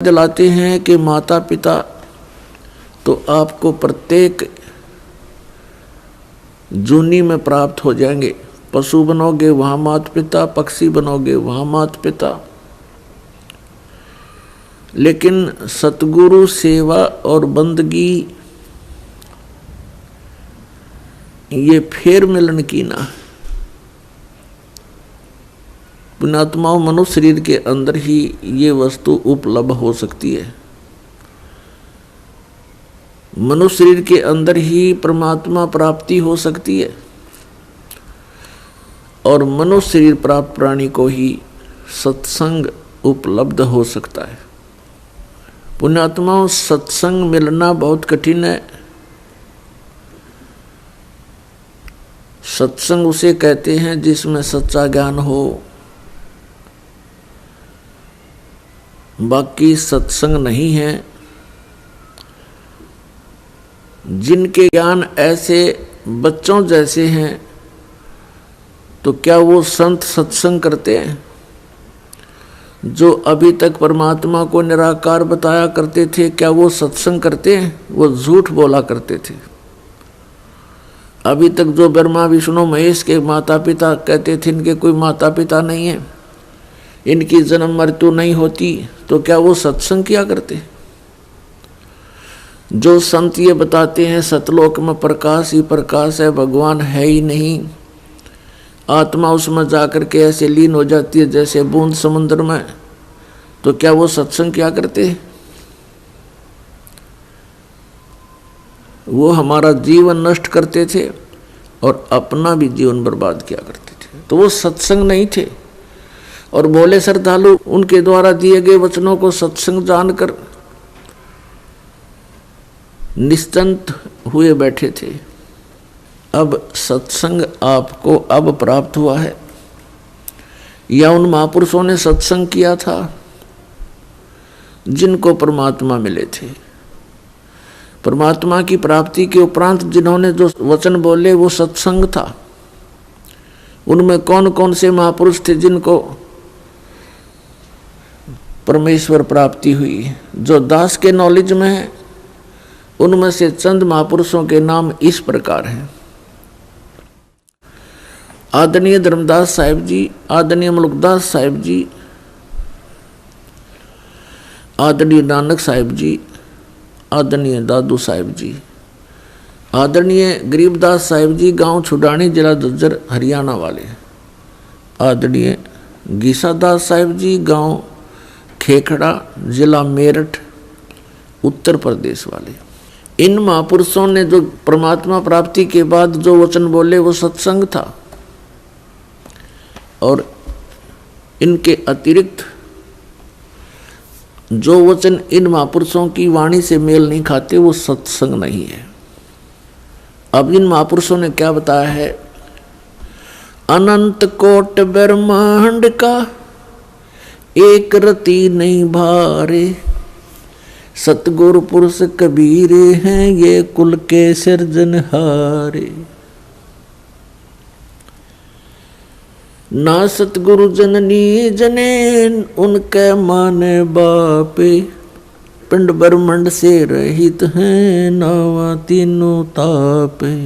दिलाते हैं कि माता पिता तो आपको प्रत्येक जूनी में प्राप्त हो जाएंगे। पशु बनोगे वहाँ माता पिता, पक्षी बनोगे वहाँ माता पिता, लेकिन सतगुरु सेवा और बंदगी ये फेर मिलन की ना। पुण्यात्माओं, मनुष्य शरीर के अंदर ही ये वस्तु उपलब्ध हो सकती है। मनुष्य शरीर के अंदर ही परमात्मा प्राप्ति हो सकती है और मनुष्य शरीर प्राप्त प्राणी को ही सत्संग उपलब्ध हो सकता है। पुण्यात्माओं, सत्संग मिलना बहुत कठिन है। सत्संग उसे कहते हैं जिसमें सच्चा ज्ञान हो। बाकी सत्संग नहीं है। जिनके ज्ञान ऐसे बच्चों जैसे हैं तो क्या वो संत सत्संग करते हैं? जो अभी तक परमात्मा को निराकार बताया करते थे, क्या वो सत्संग करते हैं? वो झूठ बोला करते थे। अभी तक जो ब्रह्मा विष्णु महेश के माता पिता कहते थे इनके कोई माता पिता नहीं है, इनकी जन्म मृत्यु नहीं होती, तो क्या वो सत्संग किया करते? जो संत ये बताते हैं सतलोक में प्रकाश ही प्रकाश है, भगवान है ही नहीं, आत्मा उसमें जाकर के ऐसे लीन हो जाती है जैसे बूंद समुद्र में, तो क्या वो सत्संग किया करते? वो हमारा जीवन नष्ट करते थे और अपना भी जीवन बर्बाद किया करते थे, तो वो सत्संग नहीं थे। और बोले श्रद्धालु उनके द्वारा दिए गए वचनों को सत्संग जानकर निश्चिंत हुए बैठे थे। अब सत्संग आपको अब प्राप्त हुआ है या उन महापुरुषों ने सत्संग किया था जिनको परमात्मा मिले थे? परमात्मा की प्राप्ति के उपरांत जिन्होंने जो वचन बोले वो सत्संग था। उनमें कौन कौन से महापुरुष थे जिनको परमेश्वर प्राप्ति हुई? जो दास के नॉलेज में है उनमें से चंद महापुरुषों के नाम इस प्रकार हैं। आदरणीय धर्मदास साहिब जी, आदरणीय मुल्कदास साहिब जी, आदरणीय नानक साहिब जी, आदरणीय दादू साहिब जी, आदरणीय गरीबदास साहिब जी, गांव छुडानी, जिला झज्जर, हरियाणा वाले, आदरणीय गीसादास साहिब जी, गांव खेखड़ा, जिला मेरठ, उत्तर प्रदेश वाले। इन महापुरुषों ने जो परमात्मा प्राप्ति के बाद जो वचन बोले वो सत्संग था, और इनके अतिरिक्त जो वचन इन महापुरुषों की वाणी से मेल नहीं खाते वो सत्संग नहीं है। अब इन महापुरुषों ने क्या बताया है? अनंत कोट ब्रह्मांड का एक रति नहीं भारे, सतगुरु पुरुष कबीर हैं ये कुल के सिरजनहारे। ना सतगुरु जननी जने उनके माने बापे, पिंड ब्रह्मंड से रहित हैं नावा तीनों तापे।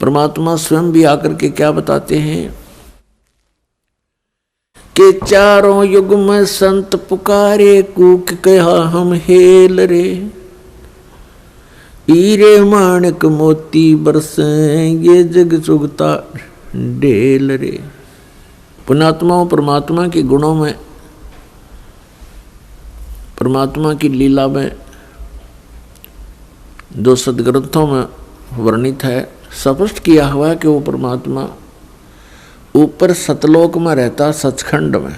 परमात्मा स्वयं भी आकर के क्या बताते हैं कि चारों युग में संत पुकारे, कूक कहा हम हेल रे, हीरे माणिक मोती बरसे ये जग चुगता डेल रे। पुण्यात्माओं, परमात्मा के गुणों में, परमात्मा की लीला में जो सदग्रंथों में वर्णित है, स्पष्ट किया हुआ है कि वो परमात्मा ऊपर सतलोक में रहता, सचखंड में।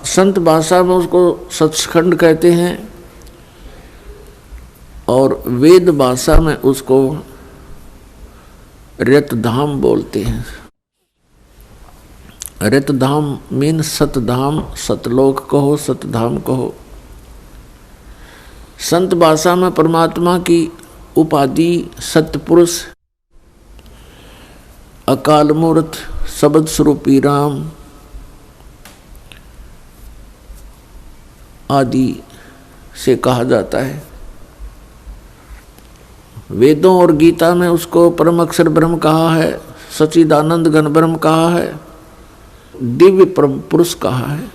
संत भाषा में उसको सचखंड कहते हैं और वेद भाषा में उसको रतधाम बोलते हैं। रतधाम मीन सतधाम, सतलोक कहो, सतधाम कहो। संत भाषा में परमात्मा की उपाधि सतपुरुष, अकाल मूर्त, शब्द स्वरूपी राम, आदि से कहा जाता है। वेदों और गीता में उसको परम अक्षर ब्रह्म कहा है, सच्चिदानंद घन ब्रह्म कहा है, दिव्य परम पुरुष कहा है।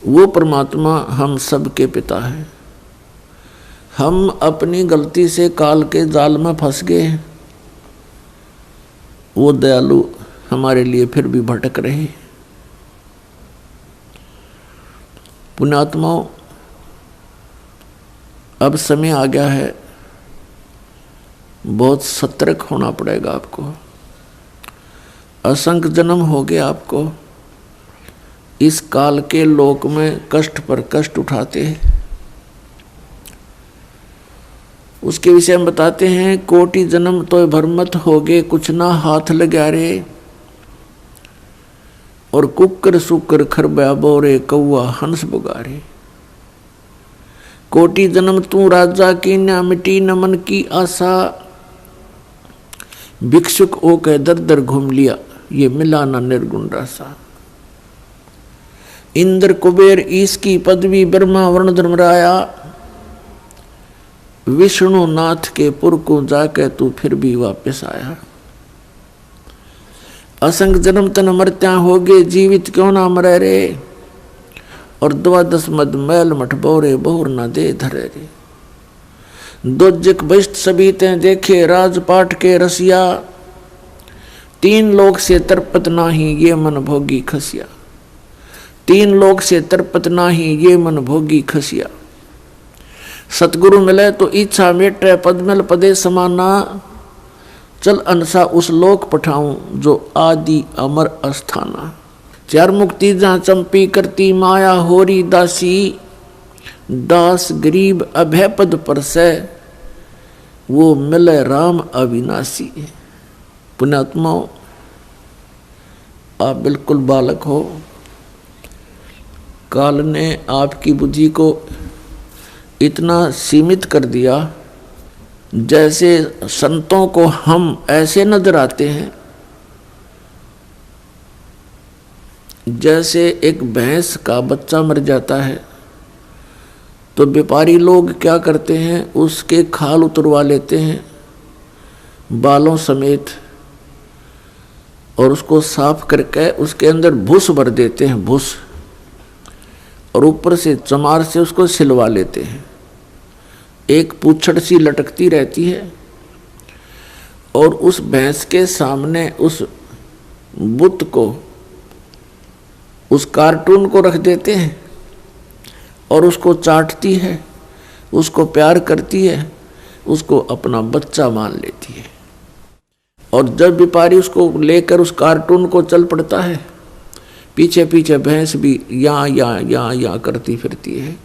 वो परमात्मा हम सब के पिता है। हम अपनी गलती से काल के जाल में फंस गए हैं। वो दयालु हमारे लिए फिर भी भटक रहे। पुण्यात्माओं, अब समय आ गया है, बहुत सतर्क होना पड़ेगा आपको। असंख्य जन्म हो गए आपको, इस काल के लोक में कष्ट पर कष्ट उठाते हैं। उसके विषय में बताते हैं, कोटि जन्म तो भरमत हो गए, कुछ ना हाथ लगा रे। और कुकर सुकर खरबा बोरे, कौआ हंस बुगारे। कोटि जन्म तू राजा की, न मिटी न मन की आशा। भिक्षुक ओ के दर दर घूम लिया, ये मिला न निर्गुण रासा। इंद्र कुबेर ईश की पदवी, ब्रह्मा वर्ण धर्मराया। विष्णु नाथ के पुर को जाके तू फिर भी वापस आया। असंग जन्म तन मरत्या हो गए, जीवित क्यों ना मरे रे। और 12 मद मैल मठ बोरे, बहुर न दे धरे रे। दोजक बहिष्ट सभी ते देखे, राजपाट के रसिया। 3 लोक से तरपत नाही, ये मन भोगी खसिया। 3 लोक से तरपत नाही, ये मन भोगी खसिया। सतगुरु मिले तो इच्छा मेटे, पदमल पदे समाना। चल अनसा उस लोक पठाऊं, जो आदि अमर अस्थाना। 4 मुक्ति जहाँ चंपी करती, माया होरी दासी। दास गरीब अभय पद पर से, वो मिले राम अविनाशी। पुण्यात्माओं, आप बिल्कुल बालक हो। काल ने आपकी बुद्धि को इतना सीमित कर दिया, जैसे संतों को हम ऐसे नजर आते हैं जैसे एक भैंस का बच्चा मर जाता है तो व्यापारी लोग क्या करते हैं, उसके खाल उतरवा लेते हैं बालों समेत, और उसको साफ करके उसके अंदर भूस भर देते हैं, भूस, और ऊपर से चमार से उसको सिलवा लेते हैं। एक पूंछड़ सी लटकती रहती है, और उस भैंस के सामने उस बुत को, उस कार्टून को रख देते हैं, और उसको चाटती है, उसको प्यार करती है, उसको अपना बच्चा मान लेती है। और जब व्यापारी उसको लेकर उस कार्टून को चल पड़ता है, पीछे पीछे भैंस भी या करती फिरती है।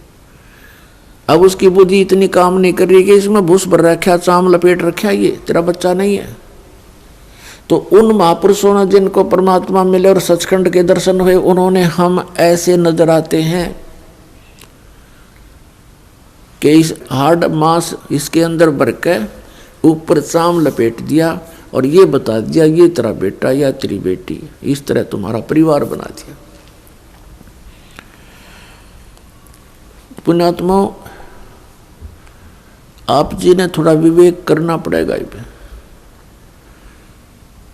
अब उसकी बुद्धि इतनी काम नहीं कर रही कि इसमें भूस भर रखा, चाम लपेट रखा, ये तेरा बच्चा नहीं है। तो उन महापुरुषों ने जिनको परमात्मा मिले और सचखंड के दर्शन हुए, उन्होंने हम ऐसे नजर आते हैं कि इस हार्ड मांस इसके अंदर भर के ऊपर चाम लपेट दिया और ये बता दिया ये तेरा बेटा या तेरी बेटी, इस तरह तुम्हारा परिवार बना दिया। पुण्यात्माओं, आप जी ने थोड़ा विवेक करना पड़ेगा।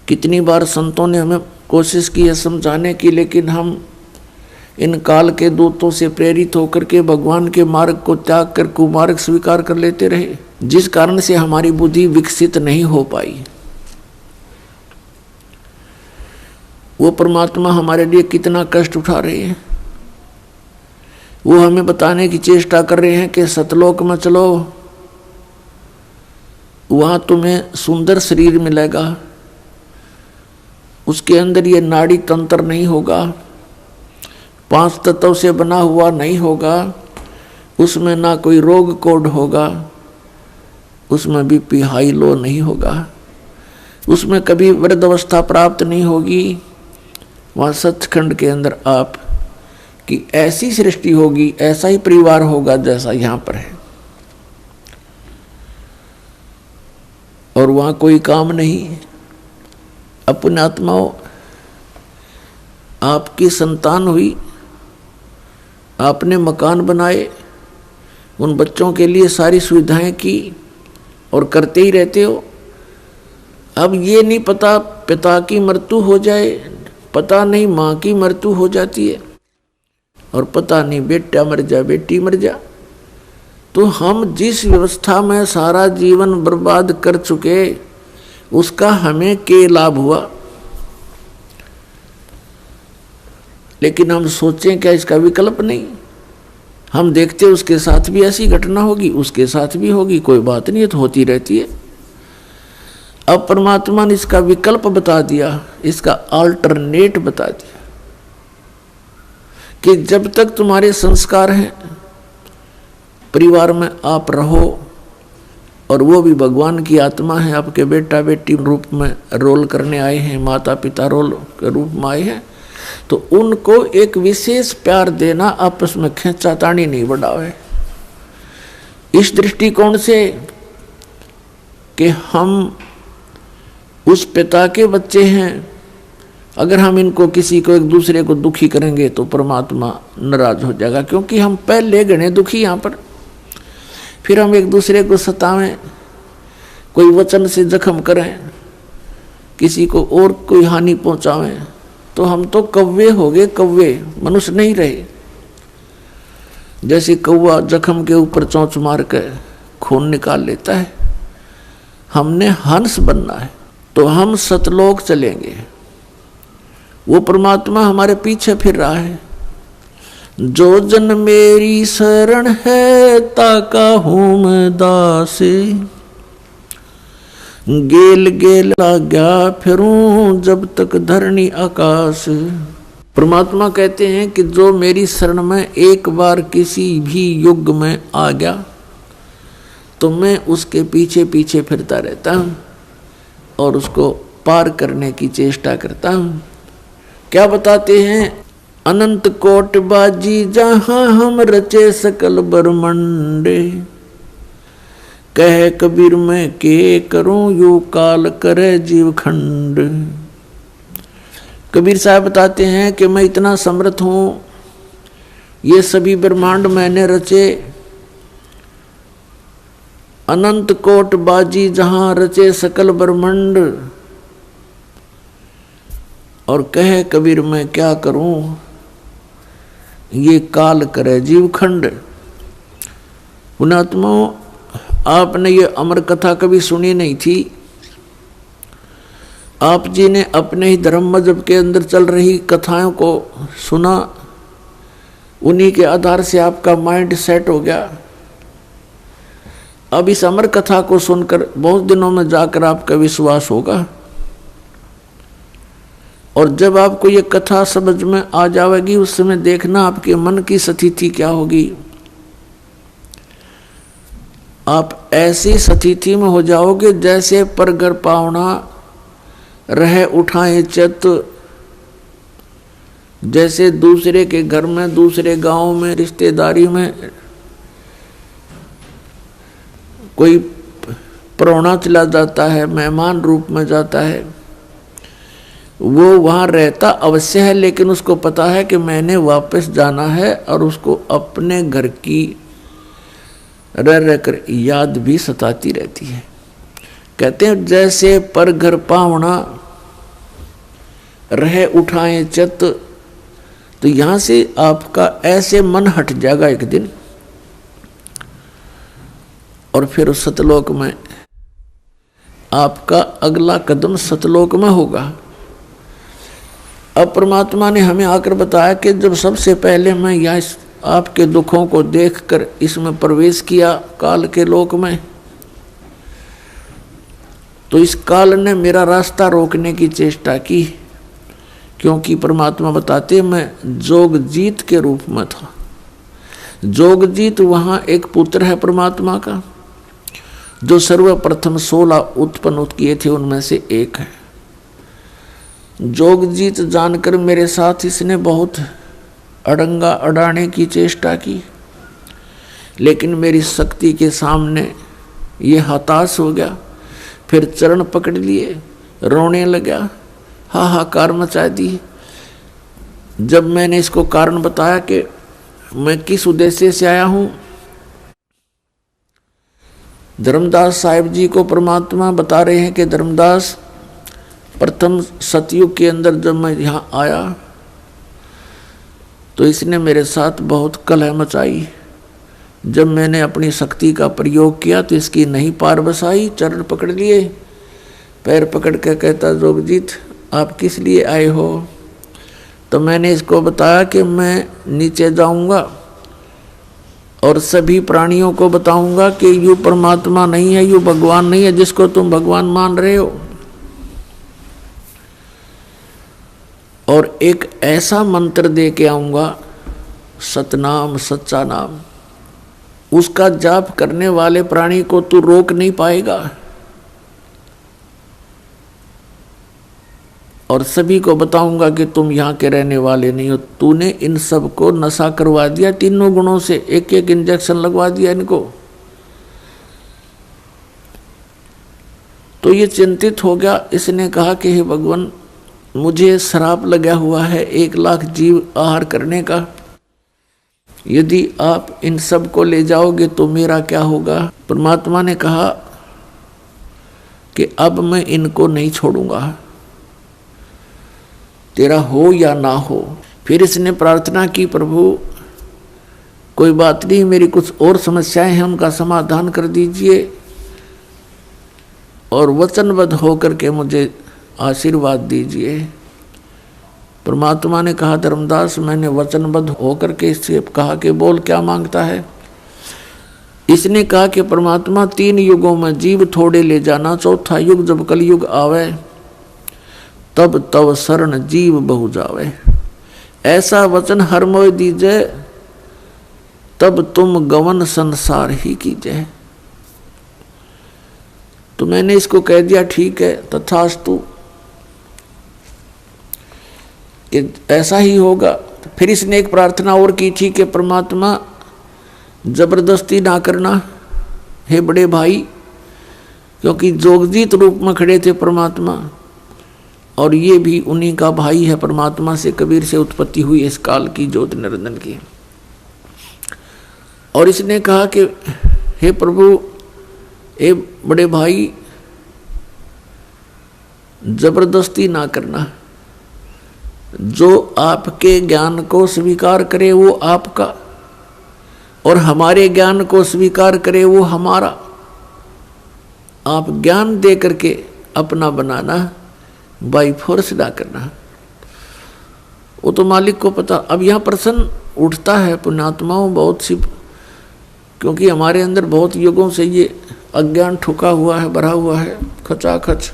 कितनी बार संतों ने हमें कोशिश की है समझाने की, लेकिन हम इन काल के दूतों से प्रेरित होकर के भगवान के मार्ग को त्याग कर कुमार्ग स्वीकार कर लेते रहे, जिस कारण से हमारी बुद्धि विकसित नहीं हो पाई। वो परमात्मा हमारे लिए कितना कष्ट उठा रहे हैं। वो हमें बताने की चेष्टा कर रहे हैं कि सतलोक में चलो, वहां तुम्हें सुंदर शरीर मिलेगा, उसके अंदर ये नाड़ी तंत्र नहीं होगा, 5 तत्व से बना हुआ नहीं होगा, उसमें ना कोई रोग कोड होगा, उसमें बीपी हाई लो नहीं होगा, उसमें कभी वृद्धावस्था प्राप्त नहीं होगी। वहाँ सचखंड के अंदर आप की ऐसी सृष्टि होगी, ऐसा ही परिवार होगा जैसा यहाँ पर है, और वहाँ कोई काम नहीं। अपने आत्माओं, आपकी संतान हुई, आपने मकान बनाए, उन बच्चों के लिए सारी सुविधाएं की और करते ही रहते हो। अब ये नहीं पता पिता की मृत्यु हो जाए, पता नहीं माँ की मृत्यु हो जाती है, और पता नहीं बेटा मर जा बेटी मर जा। तो हम जिस व्यवस्था में सारा जीवन बर्बाद कर चुके, उसका हमें क्या लाभ हुआ? लेकिन हम सोचें क्या इसका विकल्प नहीं? हम देखते उसके साथ भी ऐसी घटना होगी, उसके साथ भी होगी, कोई बात नहीं है, तो होती रहती है। अब परमात्मा ने इसका विकल्प बता दिया, इसका अल्टरनेट बता दिया कि जब तक तुम्हारे संस्कार हैं, परिवार में आप रहो, और वो भी भगवान की आत्मा है, आपके बेटा बेटी रूप में रोल करने आए हैं, माता पिता रोल के रूप में आए हैं, तो उनको एक विशेष प्यार देना, आपस में खींचातानी नहीं बढ़ावे। इस दृष्टिकोण से कि हम उस पिता के बच्चे हैं, अगर हम इनको किसी को एक दूसरे को दुखी करेंगे तो परमात्मा नाराज हो जाएगा, क्योंकि हम पहले गणे दुखी यहाँ पर। फिर हम एक दूसरे को सतावें, कोई वचन से जख्म करें, किसी को और कोई हानि पहुंचावें, तो हम तो कौवे हो गए, कौवे, मनुष्य नहीं रहे। जैसे कौवा जख्म के ऊपर चोंच मार के खून निकाल लेता है, हमने हंस बनना है, तो हम सतलोक चलेंगे। वो परमात्मा हमारे पीछे फिर रहा है। जो जन मेरी शरण है, ताका हूं मैं दासे, गेल गेल लाग्या फिरूं जब तक धरनी आकाश। परमात्मा कहते हैं कि जो मेरी शरण में एक बार किसी भी युग में आ गया, तो मैं उसके पीछे पीछे फिरता रहता हूं और उसको पार करने की चेष्टा करता हूं। क्या बताते हैं? अनंत कोट बाजी जहां हम रचे सकल ब्रह्मंडे, कह कबीर मैं के करूं यू काल करे जीव खंड। कबीर साहब बताते हैं कि मैं इतना समर्थ हूं, ये सभी ब्रह्मांड मैंने रचे, अनंत कोट बाजी जहां रचे सकल ब्रह्मांड, और कहे कबीर मैं क्या करूं ये काल करे जीव खंड। पुणात्माओं, आपने ये अमर कथा कभी सुनी नहीं थी। आप जी ने अपने ही धर्म मजहब के अंदर चल रही कथाओं को सुना, उन्हीं के आधार से आपका माइंड सेट हो गया। अब इस अमर कथा को सुनकर बहुत दिनों में जाकर आपका विश्वास होगा, और जब आपको ये कथा समझ में आ जाएगी, उस समय देखना आपके मन की स्थिति क्या होगी। आप ऐसी स्थिति में हो जाओगे जैसे परगर पावना रह उठाए चित, जैसे दूसरे के घर में, दूसरे गांव में, रिश्तेदारी में कोई परौना चला जाता है, मेहमान रूप में जाता है, वो वहाँ रहता अवश्य है, लेकिन उसको पता है कि मैंने वापस जाना है, और उसको अपने घर की रह रहकर याद भी सताती रहती है। कहते हैं जैसे पर घर पावना रह उठाए चित, तो यहाँ से आपका ऐसे मन हट जाएगा एक दिन, और फिर सतलोक में आपका अगला कदम सतलोक में होगा। अब परमात्मा ने हमें आकर बताया कि जब सबसे पहले मैं यहाँ आपके दुखों को देखकर इसमें प्रवेश किया काल के लोक में, तो इस काल ने मेरा रास्ता रोकने की चेष्टा की, क्योंकि परमात्मा बताते मैं जोगजीत के रूप में था। जोगजीत वहाँ एक पुत्र है परमात्मा का, जो सर्वप्रथम 16 उत्पन्न किए थे उनमें से एक है। जोगजीत जानकर मेरे साथ इसने बहुत अड़ंगा अड़ाने की चेष्टा की, लेकिन मेरी शक्ति के सामने ये हताश हो गया। फिर चरण पकड़ लिए, रोने लगा, हाहाकार मचा दी। जब मैंने इसको कारण बताया कि मैं किस उद्देश्य से आया हूँ। धर्मदास साहिब जी को परमात्मा बता रहे हैं कि धर्मदास, प्रथम सतयुग के अंदर जब मैं यहाँ आया तो इसने मेरे साथ बहुत कलह मचाई। जब मैंने अपनी शक्ति का प्रयोग किया तो इसकी नहीं पार बसाई। चरण पकड़ लिए, पैर पकड़ के कहता, जोगजीत आप किस लिए आए हो। तो मैंने इसको बताया कि मैं नीचे जाऊंगा और सभी प्राणियों को बताऊंगा कि यू परमात्मा नहीं है, यू भगवान नहीं है जिसको तुम भगवान मान रहे हो। और एक ऐसा मंत्र दे के आऊंगा, सतनाम, सच्चा नाम, उसका जाप करने वाले प्राणी को तू रोक नहीं पाएगा। और सभी को बताऊंगा कि तुम यहाँ के रहने वाले नहीं हो। तूने इन सब को नशा करवा दिया, तीनों गुणों से एक एक इंजेक्शन लगवा दिया इनको। तो ये चिंतित हो गया। इसने कहा कि हे भगवान, मुझे श्राप लगा हुआ है 1 लाख जीव आहार करने का। यदि आप इन सब को ले जाओगे तो मेरा क्या होगा। परमात्मा ने कहा कि अब मैं इनको नहीं छोड़ूंगा, तेरा हो या ना हो। फिर इसने प्रार्थना की, प्रभु कोई बात नहीं, मेरी कुछ और समस्याएं हैं, उनका समाधान कर दीजिए और वचनबद्ध होकर के मुझे आशीर्वाद दीजिए। परमात्मा ने कहा, धर्मदास मैंने वचनबद्ध होकर के इससे कहा कि बोल क्या मांगता है। इसने कहा कि परमात्मा 3 युगों में जीव थोड़े ले जाना, चौथा युग जब कलयुग आवे तब तव शरण जीव बहु जावे। ऐसा वचन हर मोय दीजे, तब तुम गवन संसार ही कीजिए। तो मैंने इसको कह दिया ठीक है, तथास्तु, कि ऐसा ही होगा। फिर इसने एक प्रार्थना और की थी कि परमात्मा जबरदस्ती ना करना हे बड़े भाई, क्योंकि जोगजीत रूप में खड़े थे परमात्मा और ये भी उन्हीं का भाई है। परमात्मा से कबीर से उत्पत्ति हुई इस काल की ज्योति निरंजन की। और इसने कहा कि हे प्रभु, ए बड़े भाई, जबरदस्ती ना करना। जो आपके ज्ञान को स्वीकार करे वो आपका, और हमारे ज्ञान को स्वीकार करे वो हमारा। आप ज्ञान दे करके अपना बनाना, बाई फोर्स ना करना। वो तो मालिक को पता। अब यहाँ प्रश्न उठता है पुण्यात्माओं बहुत सी, क्योंकि हमारे अंदर बहुत युगों से ये अज्ञान ठुका हुआ है, भरा हुआ है खचाखच।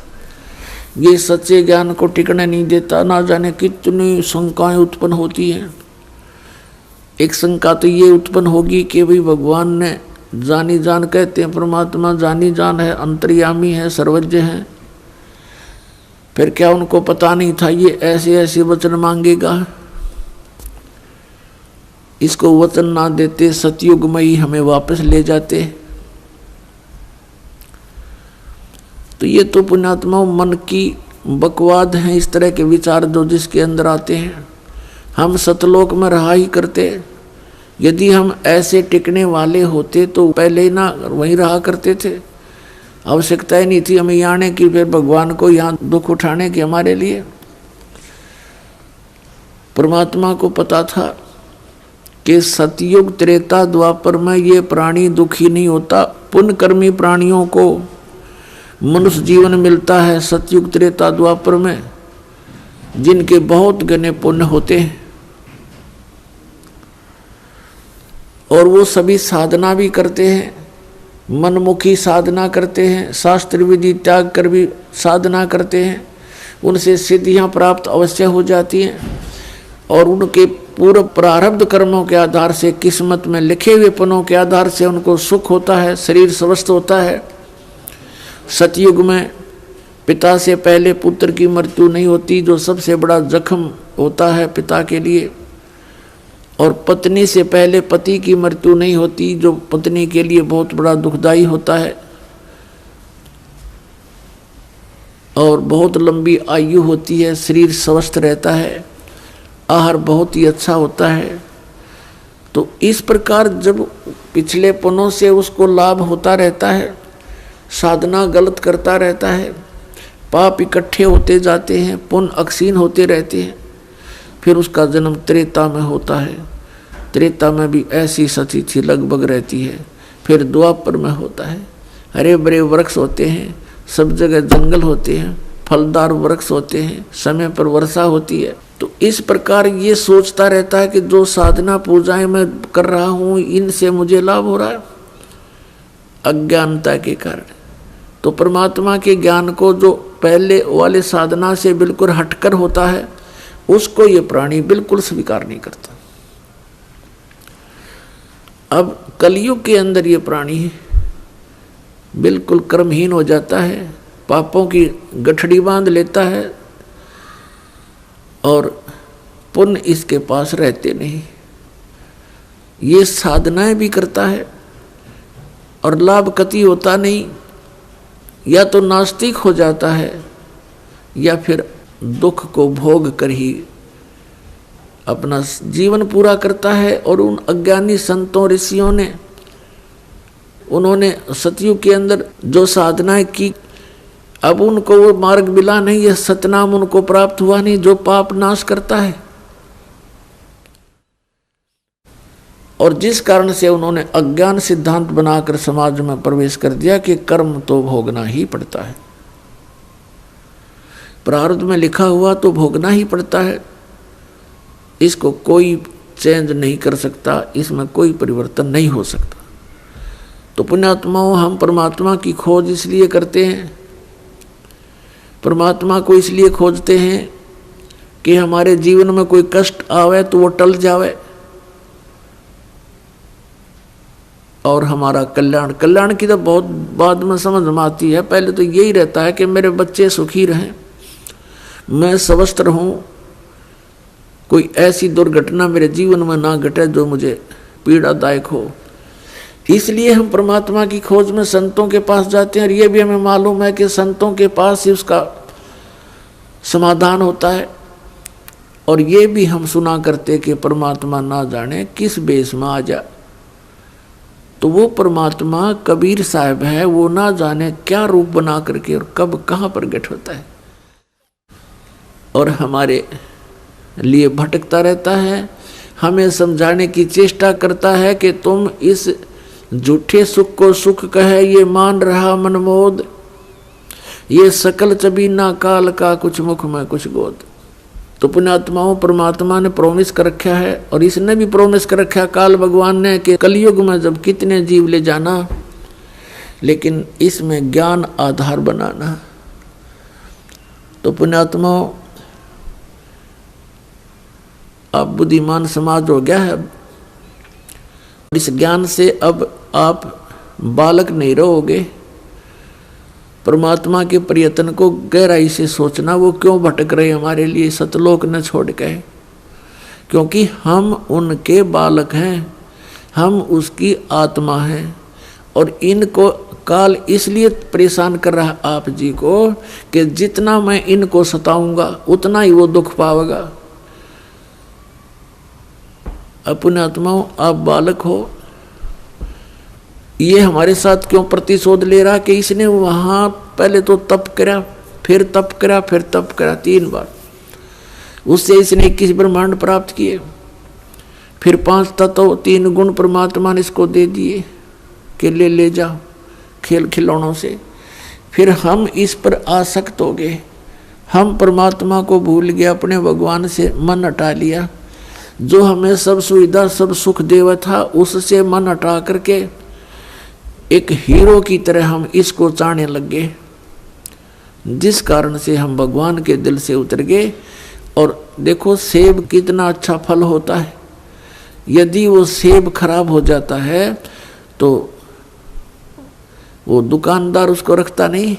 ये सच्चे ज्ञान को टिकने नहीं देता। ना जाने कितनी शंकाएं उत्पन्न होती हैं। एक शंका तो ये उत्पन्न होगी कि भाई भगवान ने जानी जान, कहते हैं परमात्मा जानी जान है, अंतर्यामी है, सर्वज्ञ है, फिर क्या उनको पता नहीं था ये ऐसे ऐसे वचन मांगेगा। इसको वचन ना देते सतयुग में ही हमें वापस ले जाते। तो ये तो पुण्यात्मा मन की बकवाद हैं, इस तरह के विचार जो जिसके अंदर आते हैं। हम सतलोक में रहा ही करते। यदि हम ऐसे टिकने वाले होते तो पहले ही ना वहीं रहा करते थे। आवश्यकता ही नहीं थी हमें यहाँ आने की, फिर भगवान को यहाँ दुख उठाने की हमारे लिए। परमात्मा को पता था कि सतयुग त्रेता द्वापर में ये प्राणी दुखी नहीं होता। पुण्यकर्मी प्राणियों को मनुष्य जीवन मिलता है सतयुग त्रेता द्वापर में, जिनके बहुत घने पुण्य होते हैं और वो सभी साधना भी करते हैं, मनमुखी साधना करते हैं, शास्त्र विधि त्याग कर भी साधना करते हैं। उनसे सिद्धियां प्राप्त अवश्य हो जाती हैं और उनके पूर्व प्रारब्ध कर्मों के आधार से, किस्मत में लिखे हुए पनों के आधार से उनको सुख होता है, शरीर स्वस्थ होता है। सतयुग में पिता से पहले पुत्र की मृत्यु नहीं होती, जो सबसे बड़ा जख्म होता है पिता के लिए। और पत्नी से पहले पति की मृत्यु नहीं होती, जो पत्नी के लिए बहुत बड़ा दुखदाई होता है। और बहुत लंबी आयु होती है, शरीर स्वस्थ रहता है, आहार बहुत ही अच्छा होता है। तो इस प्रकार जब पिछले पुनों से उसको लाभ होता रहता है, साधना गलत करता रहता है, पाप इकट्ठे होते जाते हैं, पुण्य अक्षीण होते रहते हैं, फिर उसका जन्म त्रेता में होता है। त्रेता में भी ऐसी सती थी लगभग रहती है। फिर द्वापर में होता है, हरे भरे वृक्ष होते हैं, सब जगह जंगल होते हैं, फलदार वृक्ष होते हैं, समय पर वर्षा होती है। तो इस प्रकार ये सोचता रहता है कि जो साधना पूजाएं मैं कर रहा हूँ इनसे मुझे लाभ हो रहा है, अज्ञानता के कारण। तो परमात्मा के ज्ञान को जो पहले वाले साधना से बिल्कुल हटकर होता है उसको ये प्राणी बिल्कुल स्वीकार नहीं करता। अब कलयुग के अंदर ये प्राणी बिल्कुल कर्महीन हो जाता है, पापों की गठड़ी बांध लेता है और पुण्य इसके पास रहते नहीं। ये साधनाएं भी करता है और लाभ कति होता नहीं, या तो नास्तिक हो जाता है या फिर दुख को भोग कर ही अपना जीवन पूरा करता है। और उन अज्ञानी संतों ऋषियों ने, उन्होंने सतयुग के अंदर जो साधनाएं की, अब उनको वो मार्ग मिला नहीं, यह सतनाम उनको प्राप्त हुआ नहीं जो पाप नाश करता है। और जिस कारण से उन्होंने अज्ञान सिद्धांत बनाकर समाज में प्रवेश कर दिया कि कर्म तो भोगना ही पड़ता है, प्रारब्ध में लिखा हुआ तो भोगना ही पड़ता है, इसको कोई चेंज नहीं कर सकता, इसमें कोई परिवर्तन नहीं हो सकता। तो पुण्यात्माओं, हम परमात्मा की खोज इसलिए करते हैं, परमात्मा को इसलिए खोजते हैं कि हमारे जीवन में कोई कष्ट आवे तो वो टल जावे और हमारा कल्याण। कल्याण की तो बहुत बाद में समझ में आती है, पहले तो यही रहता है कि मेरे बच्चे सुखी रहें, मैं स्वस्थ रहूं, कोई ऐसी दुर्घटना मेरे जीवन में ना घटे जो मुझे पीड़ादायक हो। इसलिए हम परमात्मा की खोज में संतों के पास जाते हैं और ये भी हमें मालूम है कि संतों के पास ही उसका समाधान होता है। और ये भी हम सुना करते कि परमात्मा ना जाने किस बेस में आ जा, तो वो परमात्मा कबीर साहब है, वो ना जाने क्या रूप बना करके और कब कहाँ प्रकट होता है और हमारे लिए भटकता रहता है, हमें समझाने की चेष्टा करता है कि तुम इस झूठे सुख को सुख कहे ये मान रहा मनमोद, ये सकल चबीना काल का कुछ मुख में कुछ गोद। तो पुण्यात्माओं, परमात्मा ने प्रोमिस कर रखा है और इसने भी प्रोमिस कर रखा है काल भगवान ने कि कलयुग में जब कितने जीव ले जाना, लेकिन इसमें ज्ञान आधार बनाना। तो पुण्यात्माओं, अब बुद्धिमान समाज हो गया है, इस ज्ञान से अब आप बालक नहीं रहोगे। परमात्मा के प्रयत्न को गहराई से सोचना, वो क्यों भटक रहे हमारे लिए सतलोक न छोड़ के, क्योंकि हम उनके बालक हैं, हम उसकी आत्मा हैं। और इनको काल इसलिए परेशान कर रहा आप जी को कि जितना मैं इनको सताऊंगा उतना ही वो दुख पावेगा। अपने आत्माओं, आप बालक हो, ये हमारे साथ क्यों प्रतिशोध ले रहा कि इसने वहां पहले तो तप करा, फिर तप करा, फिर तप करा, 3 बार, उससे इसने 21 ब्रह्मांड प्राप्त किए, फिर 5 तत्व 3 गुण परमात्मा ने इसको दे दिए कि ले जाओ खेल खिलौनों से। फिर हम इस पर आसक्त हो गए, हम परमात्मा को भूल गए, अपने भगवान से मन हटा लिया, जो हमें सब सुविधा सब सुख देवा था उससे मन हटा करके एक हीरो की तरह हम इसको चाहने लग गए, जिस कारण से हम भगवान के दिल से उतर गए। और देखो सेब कितना अच्छा फल होता है, यदि वो सेब खराब हो जाता है तो वो दुकानदार उसको रखता नहीं,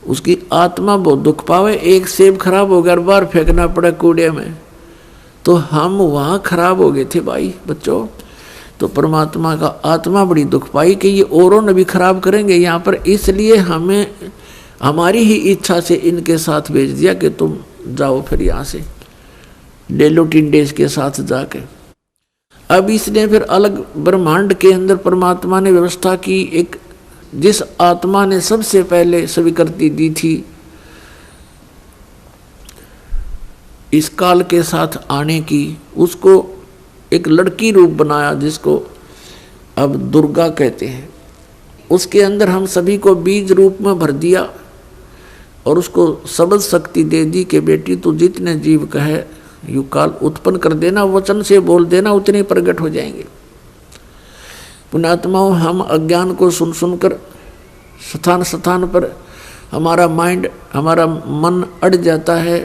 उसकी आत्मा बहुत दुख पावे। एक सेब खराब हो गया, बार फेंकना पड़ा कूड़े में, तो हम वहाँ खराब हो गए थे भाई बच्चों। तो परमात्मा का आत्मा बड़ी दुख पाई कि ये औरों ने भी खराब करेंगे यहाँ पर, इसलिए हमें हमारी ही इच्छा से इनके साथ भेज दिया कि तुम जाओ फिर यहाँ से डेलो टिंडेस के साथ जाके। अब इसने फिर अलग ब्रह्मांड के अंदर परमात्मा ने व्यवस्था की, एक जिस आत्मा ने सबसे पहले स्वीकृति दी थी इस काल के साथ आने की, उसको एक लड़की रूप बनाया जिसको अब दुर्गा कहते हैं। उसके अंदर हम सभी को बीज रूप में भर दिया और उसको शब्द शक्ति दे दी कि बेटी तू जितने जीव कहे यू काल उत्पन्न कर देना, वचन से बोल देना, उतने प्रकट हो जाएंगे। पुण्यात्माओं, हम अज्ञान को सुन सुनकर स्थान स्थान पर हमारा माइंड, हमारा मन अड़ जाता है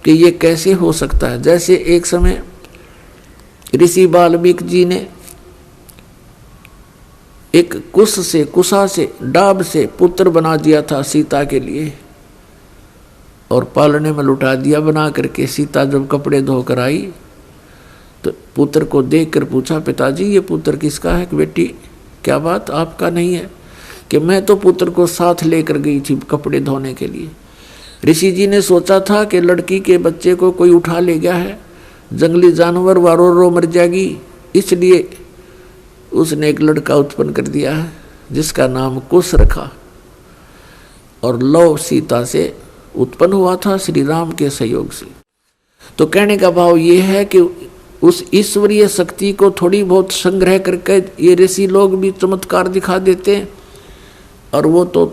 कि ये कैसे हो सकता है। जैसे एक समय ऋषि वाल्मीकि जी ने एक कुशा से डाब से पुत्र बना दिया था सीता के लिए और पालने में लुटा दिया बना करके। सीता जब कपड़े धोकर आई तो पुत्र को देखकर पूछा, पिताजी ये पुत्र किसका है? कि बेटी क्या बात, आपका नहीं है? कि मैं तो पुत्र को साथ लेकर गई थी कपड़े धोने के लिए। ऋषि जी ने सोचा था कि लड़की के बच्चे को कोई उठा ले गया है, जंगली जानवर वारो रो मर जाएगी, इसलिए उसने एक लड़का उत्पन्न कर दिया है जिसका नाम कुश रखा और लव सीता से उत्पन्न हुआ था श्री राम के सहयोग से। तो कहने का भाव ये है कि उस ईश्वरीय शक्ति को थोड़ी बहुत संग्रह करके ये ऋषि लोग भी चमत्कार दिखा देते हैं, और वो तो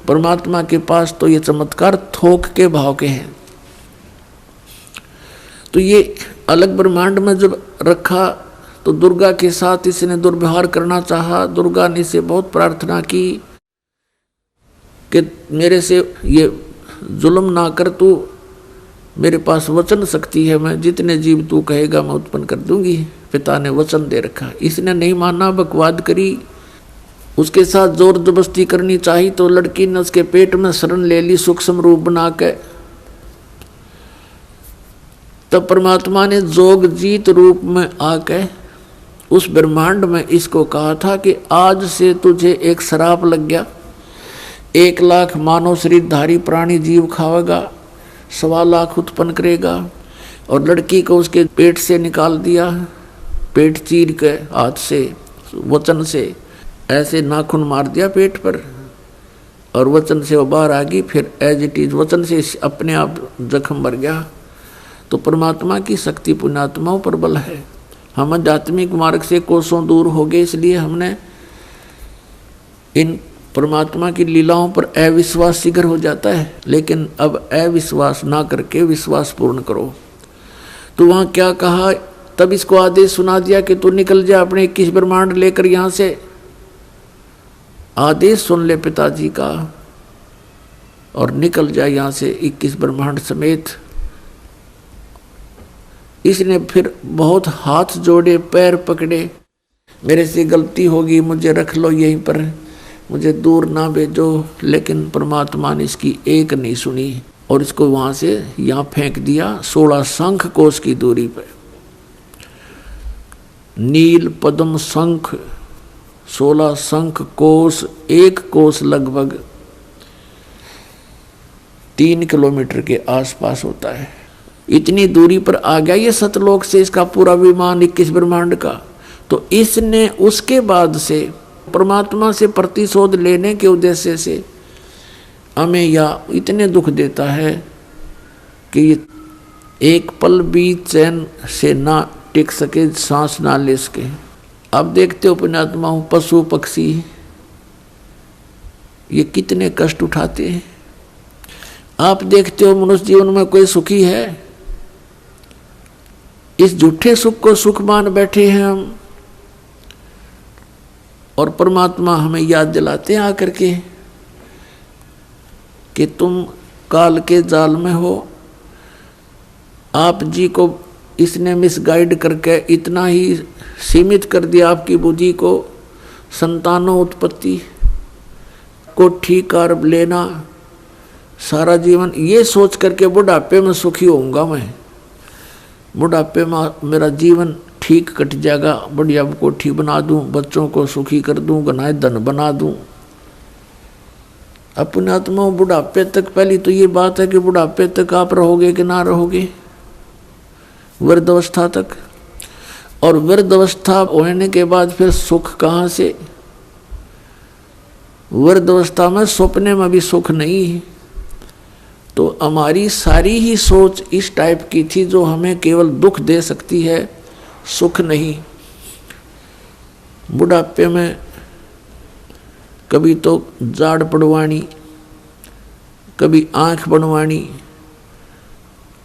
परमात्मा के पास तो ये चमत्कार थोक के भाव के हैं। तो ये अलग ब्रह्मांड में जब रखा तो दुर्गा के साथ इसने दुर्व्यवहार करना चाहा। दुर्गा ने इसे बहुत प्रार्थना की कि मेरे से ये जुल्म ना कर, तू मेरे पास वचन शक्ति है, मैं जितने जीव तू कहेगा मैं उत्पन्न कर दूंगी। पिता ने वचन दे रखा, इसने नहीं माना, बकवाद करी, उसके साथ जोर जबरदस्ती करनी चाहिए तो लड़की ने उसके पेट में शरण ले ली सूक्ष्म रूप बना के। तब परमात्मा ने जोग जीत रूप में आके उस ब्रह्मांड में इसको कहा था कि आज से तुझे एक श्राप लग गया, 1 लाख मानव शरीरधारी प्राणी जीव खावेगा, 1.25 लाख उत्पन्न करेगा। और लड़की को उसके पेट से निकाल दिया, पेट चीर के हाथ से वचन से ऐसे नाखून मार दिया पेट पर और वचन से वो बाहर आ गई। फिर एज इट इज वचन से अपने आप जख्म भर गया। तो परमात्मा की शक्ति पुण्यात्माओं पर बल है। हम आध्यात्मिक मार्ग से कोसों दूर हो गए, इसलिए हमने इन परमात्मा की लीलाओं पर अविश्वास शीघ्र हो जाता है। लेकिन अब अविश्वास ना करके विश्वास पूर्ण करो। तो वहाँ क्या कहा, तब इसको आदेश सुना दिया कि तू निकल जा अपने 21 ब्रह्मांड लेकर यहाँ से। आदेश सुन ले पिताजी का और निकल जा यहाँ से 21 ब्रह्मांड समेत। इसने फिर बहुत हाथ जोड़े, पैर पकड़े, मेरे से गलती होगी, मुझे रख लो यहीं पर, मुझे दूर ना भेजो। लेकिन परमात्मा ने इसकी एक नहीं सुनी और इसको वहाँ से यहाँ फेंक दिया 16 शंख कोश की दूरी पर। नील पद्म शंख 16 शंख कोश, 1 कोश लगभग 3 किलोमीटर के आसपास होता है। इतनी दूरी पर आ गया ये सतलोक से इसका पूरा विमान 21 ब्रह्मांड का। तो इसने उसके बाद से परमात्मा से प्रतिशोध लेने के उद्देश्य से हमें या इतने दुख देता है कि एक पल भी चैन से ना टिक सके, सांस ना ले सके। अब देखते हो पुण्यात्माओं, पशु पक्षी ये कितने कष्ट उठाते हैं। आप देखते हो मनुष्य जीवन में कोई सुखी है? इस झूठे सुख को सुख मान बैठे हैं हम। और परमात्मा हमें याद दिलाते हैं आकर के कि तुम काल के जाल में हो। आप जी को इसने मिसगाइड करके इतना ही सीमित कर दिया आपकी बुद्धि को, संतानों उत्पत्ति, कोठी कार लेना, सारा जीवन ये सोच करके बुढ़ापे में सुखी होऊंगा मैं, बुढ़ापे में मेरा जीवन ठीक कट जाएगा, बढ़िया कोठी बना दूं, बच्चों को सुखी कर दूं, गनाए धन बना दूं। अपने आत्मा बुढ़ापे तक, पहली तो ये बात है कि बुढ़ापे तक आप रहोगे कि ना रहोगे, वृद्धावस्था तक। और वृद्ध अवस्था होने के बाद फिर सुख कहाँ से? वृद्ध अवस्था में सपने में भी सुख नहीं है। तो हमारी सारी ही सोच इस टाइप की थी जो हमें केवल दुख दे सकती है, सुख नहीं। बुढ़ापे में कभी तो जाड़ पड़वानी, कभी आंख बनवानी,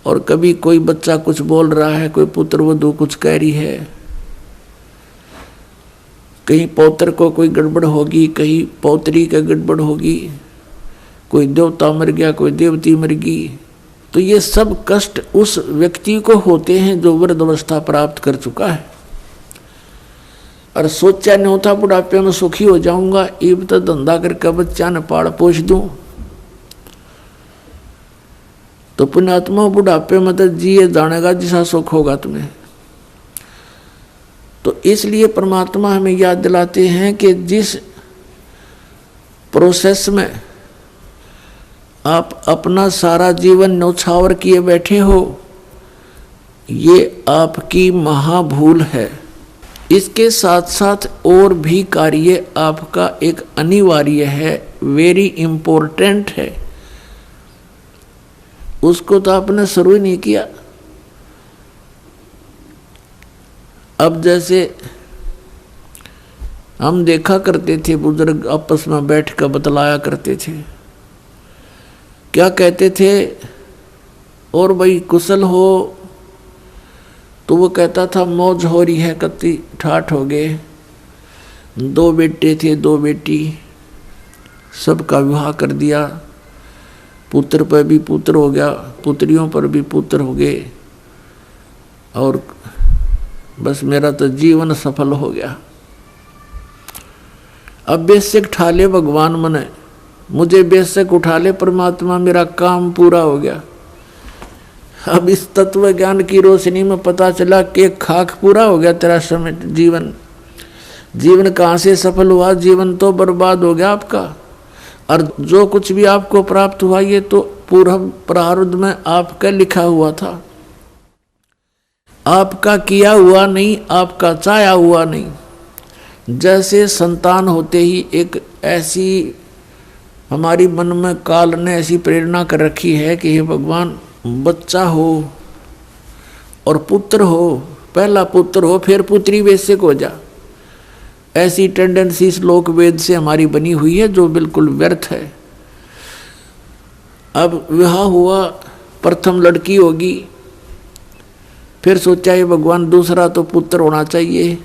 और कभी कोई बच्चा कुछ बोल रहा है, कोई पुत्र वधू कुछ कह रही है, कहीं पौत्र को कोई गड़बड़ होगी, कहीं पौत्री का गड़बड़ होगी, कोई देवता मर गया, कोई देवती मर गई। तो ये सब कष्ट उस व्यक्ति को होते हैं जो वृद्ध अवस्था प्राप्त कर चुका है। और सोचा नहीं होता बुढ़ापे में सुखी हो जाऊंगा, इब तो धंधा करके बच्चा ने पाल पोष दूं। तो पुण्यात्मा बुढ़ापे में तो जिए जानेगा जिसा सुख होगा तुम्हें। तो इसलिए परमात्मा हमें याद दिलाते हैं कि जिस प्रोसेस में आप अपना सारा जीवन न्यौछावर किए बैठे हो, ये आपकी महाभूल है। इसके साथ साथ और भी कार्य आपका एक अनिवार्य है, वेरी इंपॉर्टेंट है। उसको तो आपने शुरू ही नहीं किया। अब जैसे हम देखा करते थे, बुजुर्ग आपस में बैठ कर बतलाया करते थे, क्या कहते थे, और भाई कुशल हो? तो वो कहता था मौज हो रही है, कत्ती ठाठ हो गए, 2 बेटे थे 2 बेटी, सबका विवाह कर दिया, पुत्र पर भी पुत्र हो गया, पुत्रियों पर भी पुत्र हो गए, और बस मेरा तो जीवन सफल हो गया। अब बेशक उठा ले भगवान मने, मुझे बेशक उठा ले परमात्मा, मेरा काम पूरा हो गया। अब इस तत्व ज्ञान की रोशनी में पता चला कि खाक पूरा हो गया तेरा समय, जीवन कहाँ से सफल हुआ? जीवन तो बर्बाद हो गया आपका। और जो कुछ भी आपको प्राप्त हुआ ये तो पूर्व प्रारब्ध में आपका लिखा हुआ था, आपका किया हुआ नहीं, आपका चाहा हुआ नहीं। जैसे संतान होते ही एक ऐसी हमारी मन में काल ने ऐसी प्रेरणा कर रखी है कि हे भगवान बच्चा हो और पुत्र हो, पहला पुत्र हो फिर पुत्री बेशक हो जा। ऐसी टेंडेंसी श्लोक वेद से हमारी बनी हुई है जो बिल्कुल व्यर्थ है। अब विवाह हुआ, प्रथम लड़की होगी, फिर सोचा ये भगवान दूसरा तो पुत्र होना चाहिए,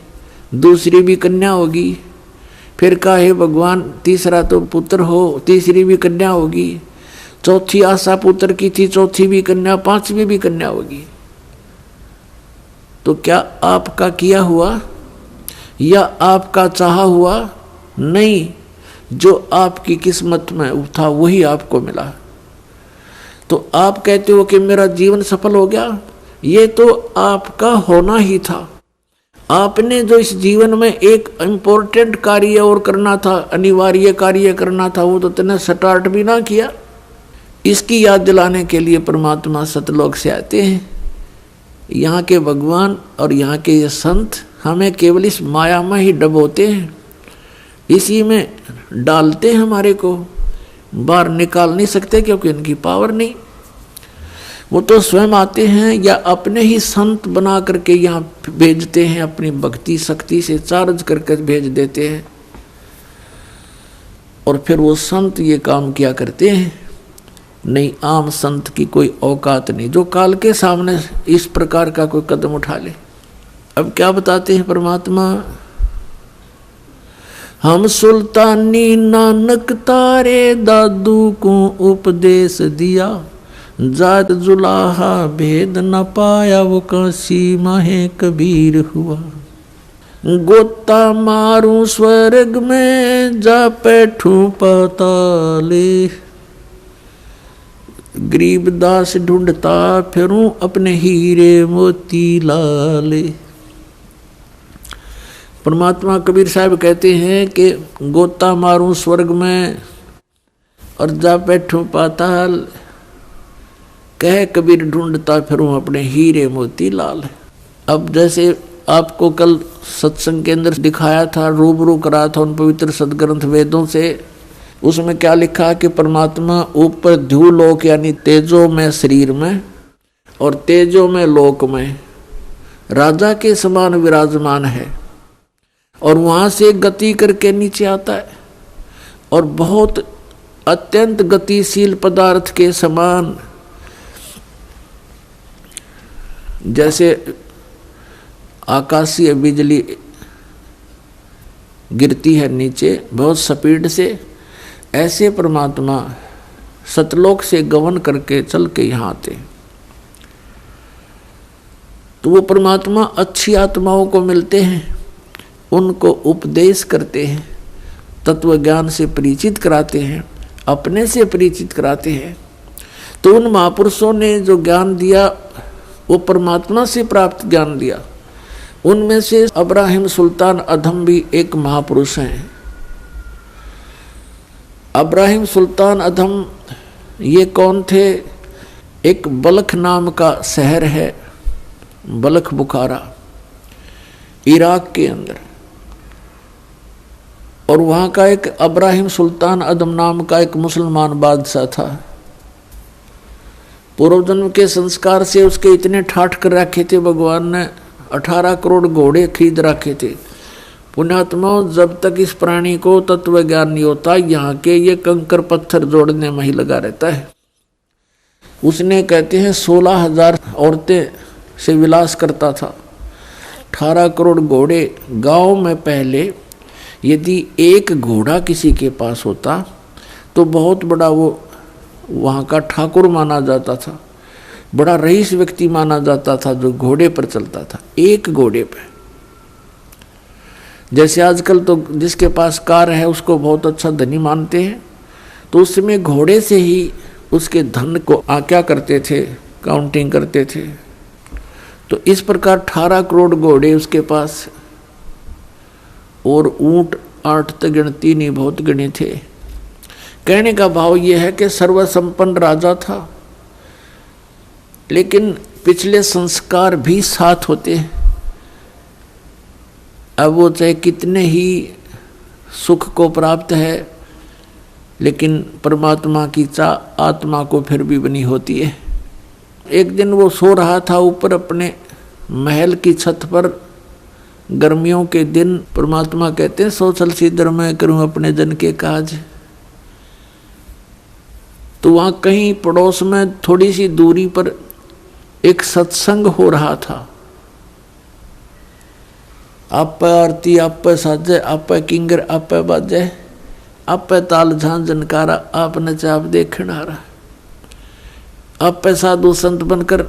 दूसरी भी कन्या होगी, फिर कहा हे भगवान तीसरा तो पुत्र हो, तीसरी भी कन्या होगी, चौथी आशा पुत्र की थी, चौथी भी कन्या, पांचवी भी कन्या होगी। तो क्या आपका किया हुआ या आपका चाहा हुआ? नहीं, जो आपकी किस्मत में था वही आपको मिला। तो आप कहते हो कि मेरा जीवन सफल हो गया, ये तो आपका होना ही था। आपने जो इस जीवन में एक इम्पोर्टेंट कार्य और करना था, अनिवार्य कार्य करना था, वो तो तुमने स्टार्ट भी ना किया। इसकी याद दिलाने के लिए परमात्मा सतलोक से आते हैं। यहाँ के भगवान और यहाँ के ये संत हमें केवल इस माया में ही डबोते हैं, इसी में डालते हैं, हमारे को बाहर निकाल नहीं सकते क्योंकि इनकी पावर नहीं। वो तो स्वयं आते हैं या अपने ही संत बना करके यहाँ भेजते हैं, अपनी भक्ति शक्ति से चार्ज करके भेज देते हैं, और फिर वो संत ये काम किया करते हैं। नहीं, आम संत की कोई औकात नहीं जो काल के सामने इस प्रकार का कोई कदम उठा ले। अब क्या बताते हैं परमात्मा, हम सुल्तानी नानक तारे दादू को उपदेश दिया, जात जुलाहा भेद न पाया वो काशी माहे कबीर हुआ। गोता मारू स्वर्ग में जा बैठूं पाताले, गरीबदास ढूंढता फिरूं अपने हीरे मोती लाले। परमात्मा कबीर साहब कहते हैं कि गोता मारूं स्वर्ग में और जा बैठूं पाताल, कह कबीर ढूंढता फिरूं अपने हीरे मोती लाल। अब जैसे आपको कल सत्संग के अंदर दिखाया था, रूबरू कराया था उन पवित्र सदग्रंथ वेदों से। उसमें क्या लिखा कि परमात्मा ऊपर ध्युलोक यानी तेजो में शरीर में और तेजो में लोक में राजा के समान विराजमान है, और वहां से गति करके नीचे आता है और बहुत अत्यंत गतिशील पदार्थ के समान, जैसे आकाशीय बिजली गिरती है नीचे बहुत स्पीड से, ऐसे परमात्मा सतलोक से गमन करके चल के यहाँ आते। तो वो परमात्मा अच्छी आत्माओं को मिलते हैं, उनको उपदेश करते हैं, तत्व ज्ञान से परिचित कराते हैं, अपने से परिचित कराते हैं। तो उन महापुरुषों ने जो ज्ञान दिया वो परमात्मा से प्राप्त ज्ञान दिया। उनमें से अब्राहिम सुल्तान अधम भी एक महापुरुष हैं। अब्राहिम सुल्तान अधम ये कौन थे? एक बल्ख नाम का शहर है, बल्ख बुखारा, इराक के अंदर, और वहाँ का एक अब्राहिम सुल्तान अदम नाम का एक मुसलमान बादशाह था। पूर्व जन्म के संस्कार से उसके इतने ठाठ कर रखे थे, भगवान ने 18 करोड़ घोड़े खरीद रखे थे। पुण्यात्माओं, जब तक इस प्राणी को तत्व ज्ञान नहीं होता, यहाँ के ये कंकर पत्थर जोड़ने में ही लगा रहता है। उसने कहते हैं 16,000 औरतें से विलास करता था, 18 करोड़ घोड़े। गांव में पहले यदि एक घोड़ा किसी के पास होता तो बहुत बड़ा वो वहाँ का ठाकुर माना जाता था, बड़ा रईस व्यक्ति माना जाता था जो घोड़े पर चलता था, एक घोड़े पे। जैसे आजकल तो जिसके पास कार है उसको बहुत अच्छा धनी मानते हैं, तो उस समय घोड़े से ही उसके धन को क्या करते थे, काउंटिंग करते थे। तो इस प्रकार 18 करोड़ घोड़े उसके पास, और ऊंट 8 तक गिनती नहीं, बहुत गिने थे। कहने का भाव यह है कि सर्वसंपन्न राजा था, लेकिन पिछले संस्कार भी साथ होते हैं। अब वो चाहे कितने ही सुख को प्राप्त है, लेकिन परमात्मा की चाह आत्मा को फिर भी बनी होती है। एक दिन वो सो रहा था ऊपर अपने महल की छत पर, गर्मियों के दिन। परमात्मा कहते हैं सोचल सीधर मैं करूं अपने जन के काज। तो वहां कहीं पड़ोस में थोड़ी सी दूरी पर एक सत्संग हो रहा था। आप आरती, आप साजे, आप किंगर, आप बाजे, आप ताल झां जनकारा, आप नचाप देखना रहा। आप साधु संत बनकर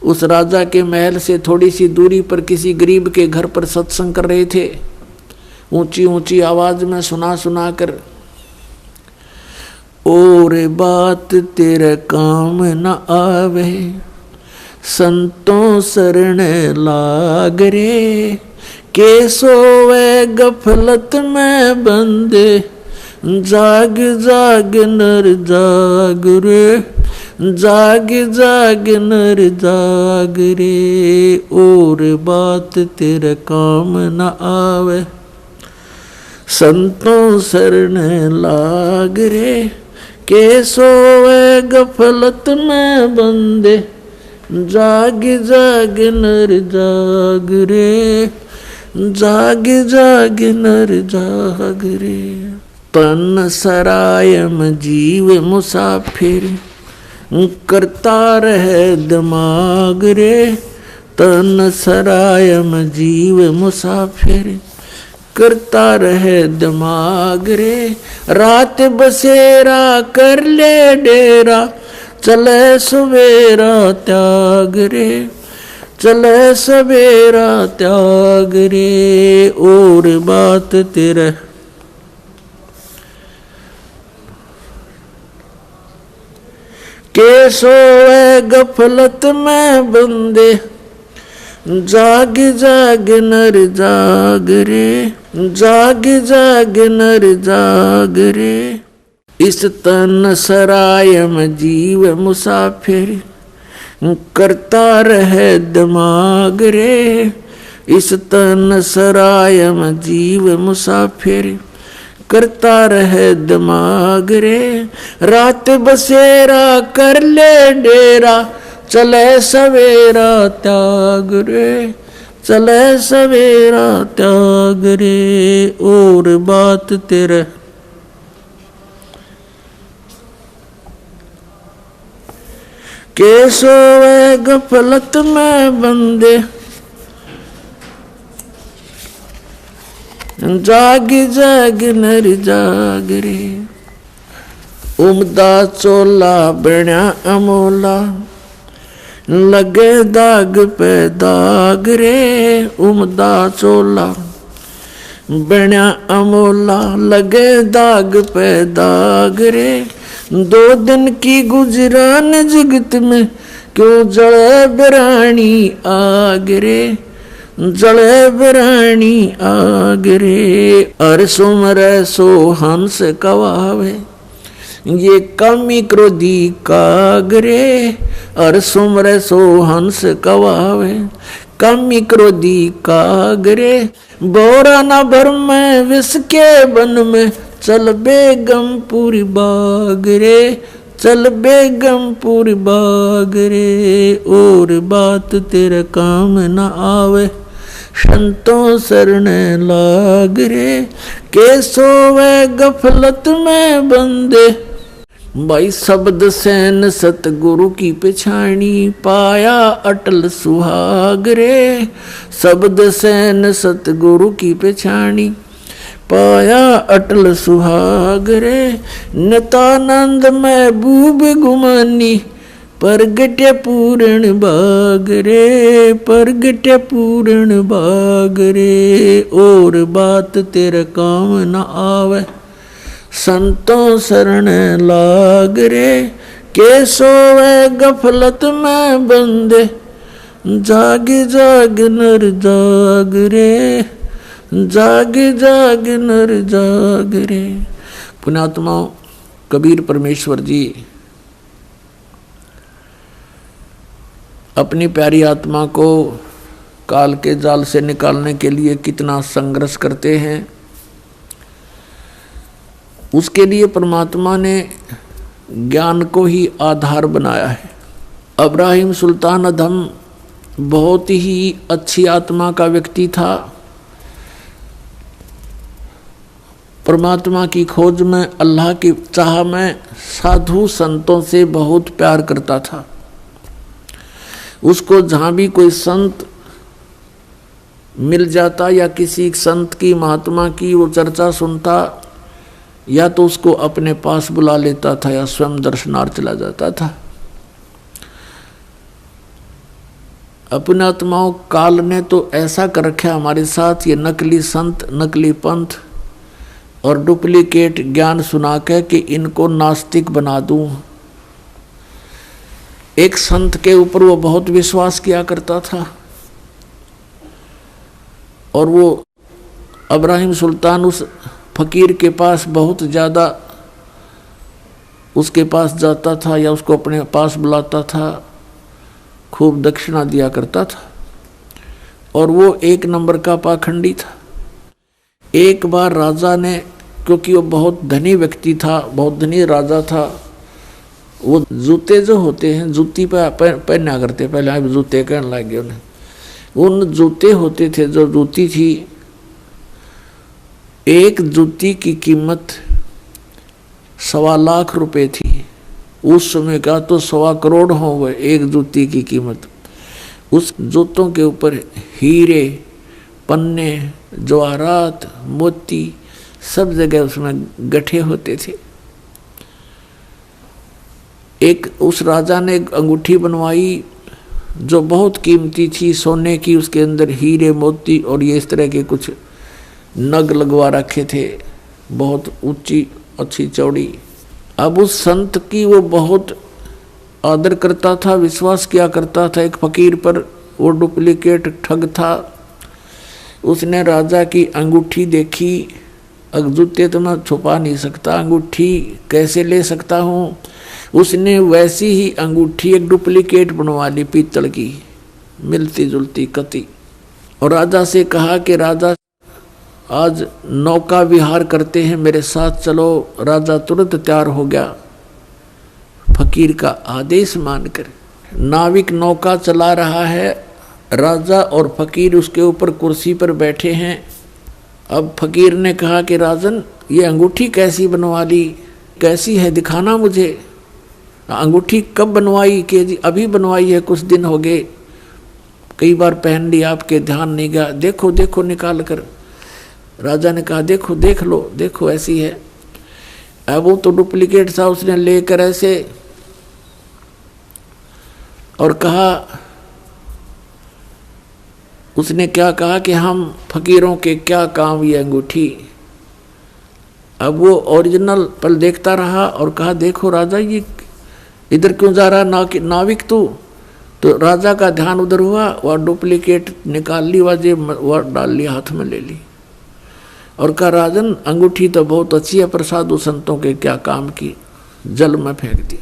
उस राजा के महल से थोड़ी सी दूरी पर किसी गरीब के घर पर सत्संग कर रहे थे, ऊंची ऊंची आवाज में सुना सुना कर। और बात तेरे काम न आवे, संतों शरण लाग रे, के सोवे गफलत में बंदे, जाग जाग नर जाग रे, जाग जाग नर जाग रे। और बात तेरे काम न आवे, संतों शरण लाग रे, के सोवे गफलत में बंदे, जाग जाग नर जाग रे, जाग जाग नर जाग रे। तन सरायम जीव मुसाफिर, करता रहे दिमाग रे। तन सरायम जीव मुसाफिर, करता रहे दिमाग रे। रात बसेरा कर ले डेरा, चले सवेरा त्याग रे, चले सवेरा त्याग रे। और बात तेरे के सोए गफलत में बंदे, जाग जाग नर जाग रे, जाग जाग नर जाग रे। इस तन सरायम जीव मुसाफिर, करता रहे दिमाग रे। इस तन सराय में जीव मुसाफिर करता रहे दिमाग रे। रात बसेरा कर ले डेरा चले सवेरा त्याग रे, चले सवेरा त्याग रे। और बात तेरे के सोए गफलत में बंदे जाग जाग नर जाग रे। उमदा चोला बण्या अमोला लगे दाग पे दाग रे। उमदा चोला बण्या अमोला लगे दाग पे दाग रे। 2 दिन की गुजरान जगत में क्यों जले बिरानी आग रे, जले बिरानी आग रे। अर सुमरे सो हंस कवावे ये कमी क्रोधी कागरे। अर सुमरे सो हंस कवावे कमी क्रोधी कागरे। बोरा न भर में विष के बन में चल बेगम पूरी बाग रे, चल बेगम पूरी बाग रे। और बात तेरे काम न आवे संतों शरण लाग रे। के सोवे गफलत में बंदे भाई शब्द सैन सतगुरु की पिछाणी पाया अटल सुहाग रे। शब्द सैन सतगुरु की पिछाणी पाया अटल सुहाग रे। नितानंद महबूब गुमानी परगट्य पूर्ण बाग रे, परगट्य पूर्ण बाग रे। और बात तेरे काम न आवे संतों शरण लाग रे। के सोवे गफलत में बंदे जाग जाग नर जाग रे, जाग जाग नर जाग रे। पुण्यात्मा कबीर परमेश्वर जी अपनी प्यारी आत्मा को काल के जाल से निकालने के लिए कितना संघर्ष करते हैं। उसके लिए परमात्मा ने ज्ञान को ही आधार बनाया है। इब्राहिम सुल्तान अधम बहुत ही अच्छी आत्मा का व्यक्ति था। परमात्मा की खोज में, अल्लाह की चाह में साधु संतों से बहुत प्यार करता था। उसको जहाँ भी कोई संत मिल जाता या किसी संत की महात्मा की वो चर्चा सुनता, या तो उसको अपने पास बुला लेता था या स्वयं दर्शनार्थ चला जाता था। अपने आत्माओं काल ने तो ऐसा कर रखा हमारे साथ, ये नकली संत, नकली पंथ और डुप्लीकेट ज्ञान सुना के कि इनको नास्तिक बना दूं। एक संत के ऊपर वो बहुत विश्वास किया करता था और वो इब्राहिम सुल्तान उस फकीर के पास बहुत ज़्यादा उसके पास जाता था या उसको अपने पास बुलाता था, खूब दक्षिणा दिया करता था। और वो 1 नंबर का पाखंडी था। एक बार राजा ने, क्योंकि वो बहुत धनी व्यक्ति था, बहुत धनी राजा था, वो जूते जो होते हैं जूती पे पहना करते, पहले आप जूते कहने लग गए उन्हें। उन जूते होते थे, जो जूती थी, एक जूती की कीमत 1.25 लाख रुपए थी। उस समय का तो 1.25 करोड़ हो गए एक जूती की कीमत। उस जूतों के ऊपर हीरे, पन्ने, जवाहरात, मोती सब जगह उसमें गठे होते थे। एक उस राजा ने एक अंगूठी बनवाई जो बहुत कीमती थी, सोने की, उसके अंदर हीरे, मोती और ये इस तरह के कुछ नग लगवा रखे थे, बहुत ऊंची, अच्छी, चौड़ी। अब उस संत की वो बहुत आदर करता था, विश्वास किया करता था एक फकीर पर। वो डुप्लीकेट ठग था। उसने राजा की अंगूठी देखी। जूते तो मैं छुपा नहीं सकता, अंगूठी कैसे ले सकता हूँ। उसने वैसी ही अंगूठी एक डुप्लीकेट बनवा ली, पीतल की, मिलती जुलती कती। और राजा से कहा कि राजा आज नौका विहार करते हैं, मेरे साथ चलो। राजा तुरंत तैयार हो गया फकीर का आदेश मानकर। नाविक नौका चला रहा है, राजा और फकीर उसके ऊपर कुर्सी पर बैठे हैं। अब फकीर ने कहा कि राजन, ये अंगूठी कैसी बनवा ली, कैसी है, दिखाना मुझे। अंगूठी कब बनवाई? कि जी अभी बनवाई है, कुछ दिन हो गए, कई बार पहन ली, आपके ध्यान नहीं गया, देखो देखो निकाल कर। राजा ने कहा देखो देख लो, देखो ऐसी है। अब वो तो डुप्लीकेट था, उसने लेकर ऐसे और कहा, उसने क्या कहा कि हम फकीरों के क्या काम ये अंगूठी। अब वो ओरिजिनल पर देखता रहा और कहा देखो राजा, ये इधर क्यों जा रहा नाविक तू? तो राजा का ध्यान उधर हुआ, वह डुप्लीकेट निकाल ली, वह डाल ली, हाथ में ले ली और कहा राजन, अंगूठी तो बहुत अच्छी है पर साधु संतों के क्या काम की, जल में फेंक दी।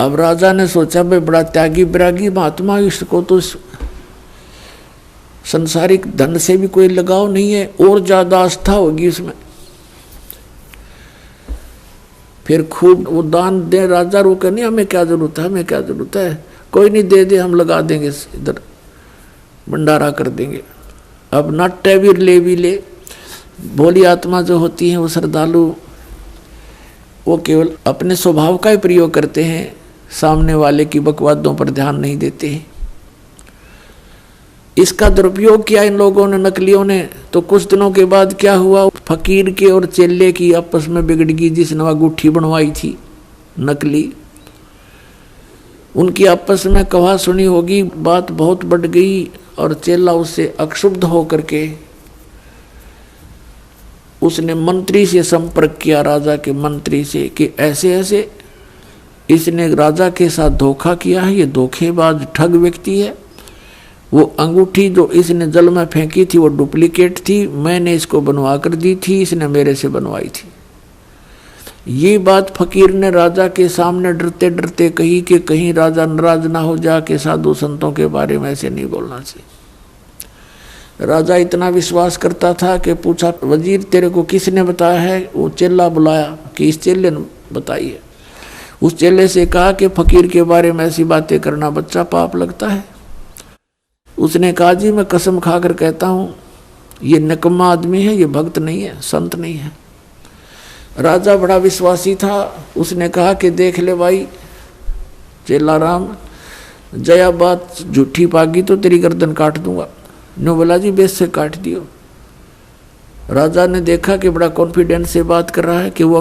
अब राजा ने सोचा भाई बड़ा त्यागी विरागी महात्मा, इसको तो संसारिक धन से भी कोई लगाव नहीं है, और ज्यादा आस्था होगी इसमें। फिर खूब वो दान दे। राजा रोके नहीं, हमें क्या जरूरत है, हमें क्या जरूरत है, कोई नहीं, दे दे, हम लगा देंगे, इधर भंडारा कर देंगे। अब नाट्य भी ले भोली आत्मा जो होती है वो श्रद्धालु, वो केवल अपने स्वभाव का ही प्रयोग करते हैं, सामने वाले की बकवादों पर ध्यान नहीं देते हैं। इसका दुरुपयोग किया इन लोगों ने, नकलियों ने। तो कुछ दिनों के बाद क्या हुआ, फकीर के और चेले की आपस में बिगड़ गई, जिसने वह अंगूठी बनवाई थी नकली। उनकी आपस में कहा सुनी होगी, बात बहुत बढ़ गई और चेला उससे अक्षुब्ध होकर के उसने मंत्री से संपर्क किया, राजा के मंत्री से, कि ऐसे ऐसे इसने राजा के साथ धोखा किया है, ये धोखेबाज ठग व्यक्ति है। वो अंगूठी जो इसने जल में फेंकी थी वो डुप्लीकेट थी, मैंने इसको बनवा कर दी थी, इसने मेरे से बनवाई थी। ये बात फकीर ने राजा के सामने डरते डरते कही कि कहीं राजा नाराज ना हो जा के साधु संतों के बारे में ऐसे नहीं बोलना चाहिए। राजा इतना विश्वास करता था कि पूछा, वजीर तेरे को किसने बताया है? वो चेला बुलाया कि इस चेले ने बताई है। उस चेले से कहा कि फकीर के बारे में ऐसी बातें करना बच्चा पाप लगता है। उसने कहा जी मैं कसम खाकर कहता हूँ ये निकम्मा आदमी है, ये भक्त नहीं है, संत नहीं है। राजा बड़ा विश्वासी था, उसने कहा कि देख ले भाई चेला राम, जया बात झूठी पागी तो तेरी गर्दन काट दूंगा। नो बोला जी बेस से काट दियो। राजा ने देखा कि बड़ा कॉन्फिडेंस से बात कर रहा है कि वो